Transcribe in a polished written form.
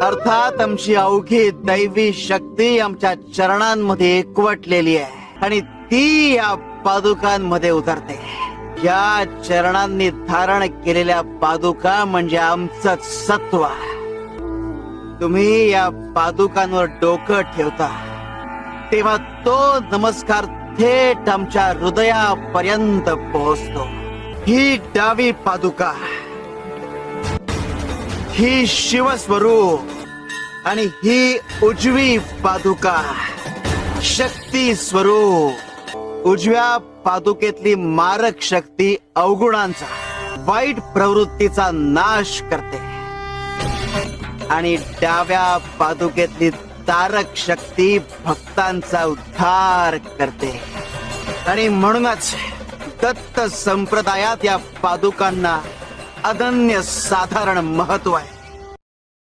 अर्थात आमची अवघी दैवी शक्ती आमच्या चरणांमध्ये एकवटलेली आहे आणि ती या पादुकांमध्ये उतरते. या चरणांनी धारण केलेल्या पादुका म्हणजे आमचं सत्व. तुम्ही या पादुकांवर डोकं ठेवता तेव्हा तो नमस्कार थेट आमच्या हृदयापर्यंत पोहोचतो. ही डावी पादुका, ही शिवस्वरूप आणि ही उजवी पादुका शक्ती स्वरूप. उजव्या पादुकेतली मारक शक्ती अवगुणांचा, वाईट प्रवृत्तीचा नाश करते आणि डाव्या पादुकेतली तारक शक्ती भक्तांचा उद्धार करते. आणि म्हणूनच दत्त संप्रदायात या पादुकांना अनन्य साधारण महत्व आहे.